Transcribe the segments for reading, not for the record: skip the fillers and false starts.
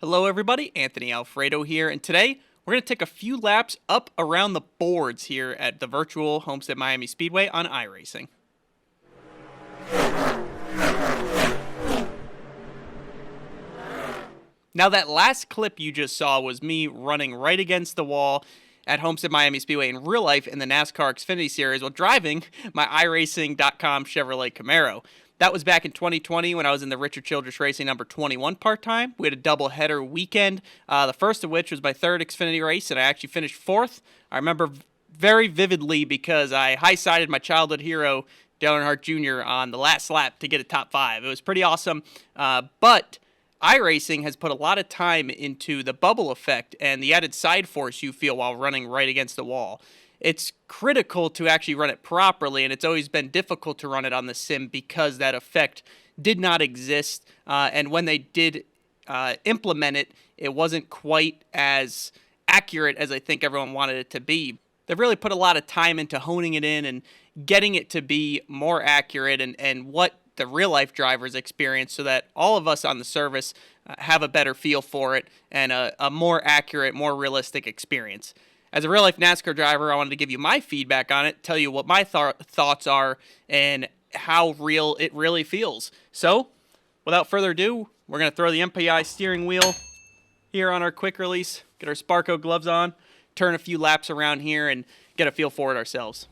Hello everybody, Anthony Alfredo here, and today we're going to take a few laps up around the boards here at the virtual Homestead Miami Speedway on iRacing. Now that last clip you just saw was me running right against the wall at Homestead Miami Speedway in real life in the NASCAR Xfinity Series while driving my iRacing.com Chevrolet Camaro. That was back in 2020 when I was in the Richard Childress Racing number 21 part-time. We had a double-header weekend, the first of which was my third Xfinity race, and I actually finished fourth. I remember very vividly because I high-sided my childhood hero, Dale Earnhardt Jr., on the last lap to get a top five. It was pretty awesome, but iRacing has put a lot of time into the bubble effect and the added side force you feel while running right against the wall. It's critical to actually run it properly, and it's always been difficult to run it on the sim because that effect did not exist, and when they did implement it, it wasn't quite as accurate as I think everyone wanted it to be. They've really put a lot of time into honing it in and getting it to be more accurate and what the real-life drivers experience so that all of us on the service have a better feel for it and a more accurate, more realistic experience. As a real-life NASCAR driver, I wanted to give you my feedback on it, tell you what my thoughts are, and how real it really feels. So, without further ado, we're going to throw the MPI steering wheel here on our quick release, get our Sparco gloves on, turn a few laps around here, and get a feel for it ourselves.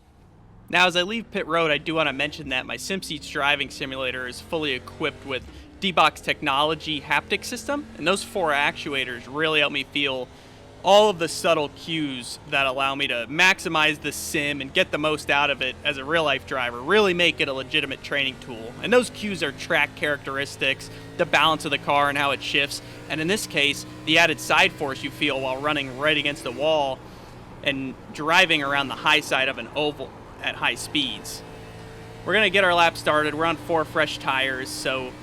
Now, as I leave pit road, I do want to mention that my SimSeats driving simulator is fully equipped with D-Box Technology haptic system, and those four actuators really help me feel all of the subtle cues that allow me to maximize the sim and get the most out of it as a real-life driver, really make it a legitimate training tool. And those cues are track characteristics, the balance of the car and how it shifts, and in this case, the added side force you feel while running right against the wall and driving around the high side of an oval at high speeds. We're going to get our lap started. We're on 4 fresh tires, so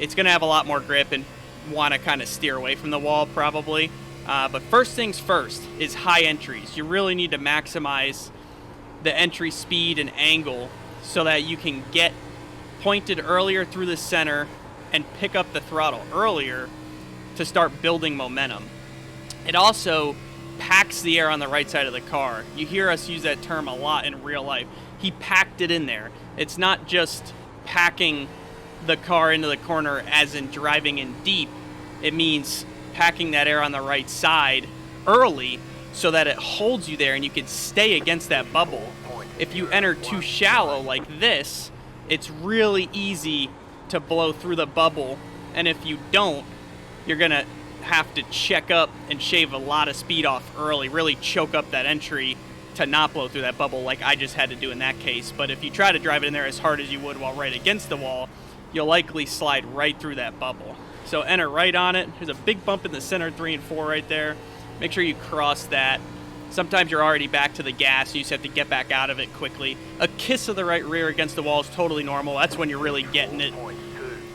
it's going to have a lot more grip and want to kind of steer away from the wall probably. But first things first is high entries. You really need to maximize the entry speed and angle so that you can get pointed earlier through the center and pick up the throttle earlier to start building momentum. It also packs the air on the right side of the car. You hear us use that term a lot in real life. He packed it in there. It's not just packing the car into the corner as in driving in deep. It means packing that air on the right side early so that it holds you there and you can stay against that bubble. If you enter too shallow like this, it's really easy to blow through the bubble, and if you don't, you're going to have to check up and shave a lot of speed off early, really choke up that entry to not blow through that bubble like I just had to do in that case. But if you try to drive it in there as hard as you would while right against the wall, you'll likely slide right through that bubble. So enter right on it. There's a big bump in the center 3 and 4 right there. Make sure you cross that. Sometimes you're already back to the gas, so you just have to get back out of it quickly. A kiss of the right rear against the wall is totally normal. That's when you're really getting it.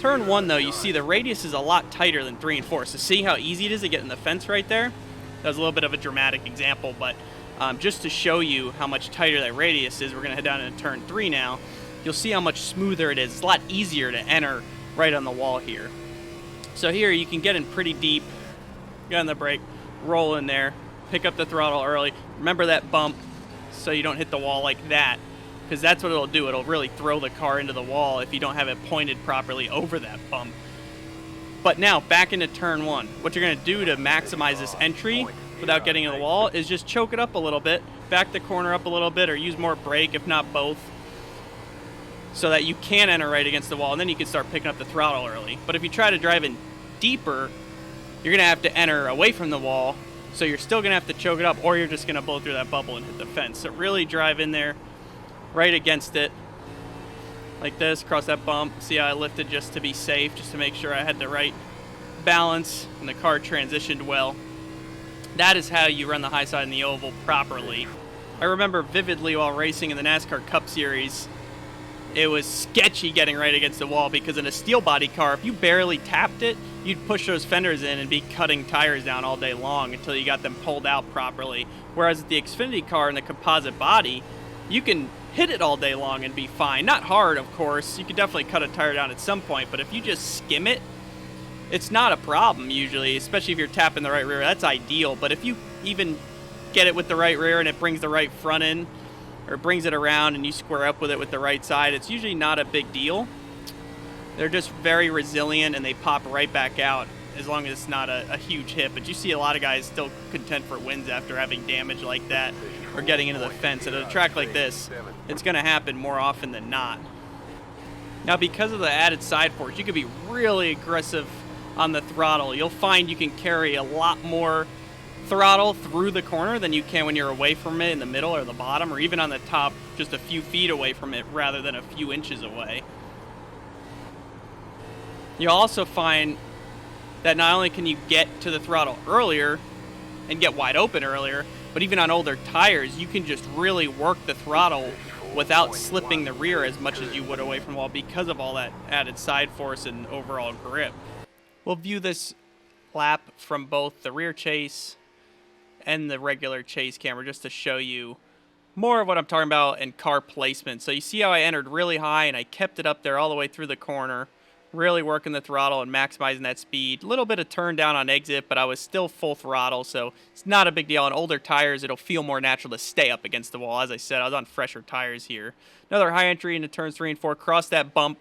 Turn 1, though, you see the radius is a lot tighter than 3 and 4. So see how easy it is to get in the fence right there? That was a little bit of a dramatic example, but just to show you how much tighter that radius is, we're going to head down into turn 3 now. You'll see how much smoother it is. It's a lot easier to enter right on the wall here. So here you can get in pretty deep, get on the brake, roll in there, pick up the throttle early. Remember that bump so you don't hit the wall like that, because that's what it'll do. It'll really throw the car into the wall if you don't have it pointed properly over that bump. But now back into turn 1. What you're going to do to maximize this entry without getting in the wall is just choke it up a little bit, back the corner up a little bit, or use more brake, if not both, so that you can enter right against the wall, and then you can start picking up the throttle early. But if you try to drive in deeper, you're going to have to enter away from the wall, so you're still going to have to choke it up, or you're just going to blow through that bubble and hit the fence. So really drive in there, right against it, like this, cross that bump. See how I lifted just to be safe, just to make sure I had the right balance, and the car transitioned well. That is how you run the high side in the oval properly. I remember vividly while racing in the NASCAR Cup Series, it was sketchy getting right against the wall because in a steel body car, if you barely tapped it, you'd push those fenders in and be cutting tires down all day long until you got them pulled out properly. Whereas the Xfinity car and the composite body, you can hit it all day long and be fine. Not hard, of course. You could definitely cut a tire down at some point, but if you just skim it, it's not a problem usually, especially if you're tapping the right rear. That's ideal. But if you even get it with the right rear and it brings the right front in, or brings it around and you square up with it with the right side, it's usually not a big deal. They're just very resilient and they pop right back out as long as it's not a huge hit. But you see a lot of guys still content for wins after having damage like that or getting into the fence. At a track like this, it's going to happen more often than not. Now, because of the added side force, you can be really aggressive on the throttle. You'll find you can carry a lot more throttle through the corner than you can when you're away from it in the middle or the bottom, or even on the top just a few feet away from it rather than a few inches away. You'll also find that not only can you get to the throttle earlier and get wide open earlier, but even on older tires, you can just really work the throttle without slipping the rear as much as you would away from the wall because of all that added side force and overall grip. We'll view this lap from both the rear chase and the regular chase camera just to show you more of what I'm talking about in car placement. So you see how I entered really high and I kept it up there all the way through the corner, really working the throttle and maximizing that speed. A little bit of turn down on exit, but I was still full throttle, so it's not a big deal. On older tires, it'll feel more natural to stay up against the wall. As I said, I was on fresher tires here. Another high entry into turns 3 and 4, cross that bump.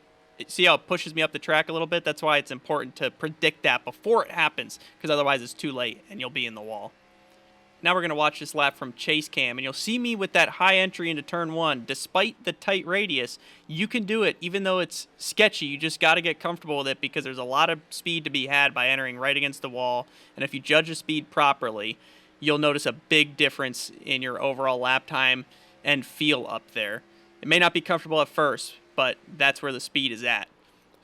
See how it pushes me up the track a little bit? That's why it's important to predict that before it happens, because otherwise it's too late and you'll be in the wall. Now we're going to watch this lap from chase cam, and you'll see me with that high entry into turn 1. Despite the tight radius, you can do it even though it's sketchy. You just got to get comfortable with it because there's a lot of speed to be had by entering right against the wall. And if you judge the speed properly, you'll notice a big difference in your overall lap time and feel up there. It may not be comfortable at first, but that's where the speed is at.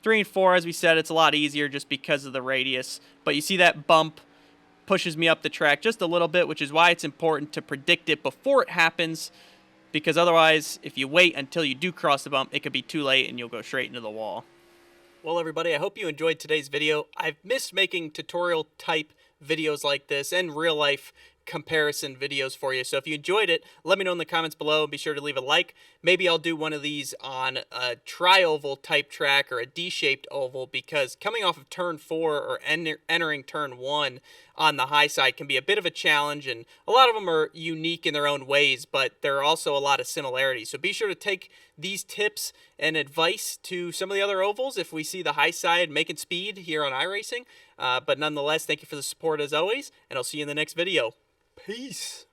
3 and 4, as we said, it's a lot easier just because of the radius. But you see that bump pushes me up the track just a little bit, which is why it's important to predict it before it happens, because otherwise, if you wait until you do cross the bump, it could be too late and you'll go straight into the wall. Well, everybody, I hope you enjoyed today's video. I've missed making tutorial type videos like this and real life comparison videos for you. So if you enjoyed it, let me know in the comments below and be sure to leave a like. Maybe I'll do one of these on a tri-oval type track or a D-shaped oval, because coming off of turn 4 or entering turn 1 on the high side can be a bit of a challenge, and a lot of them are unique in their own ways, but there are also a lot of similarities. So be sure to take these tips and advice to some of the other ovals if we see the high side making speed here on iRacing. But nonetheless, thank you for the support as always, and I'll see you in the next video. Peace.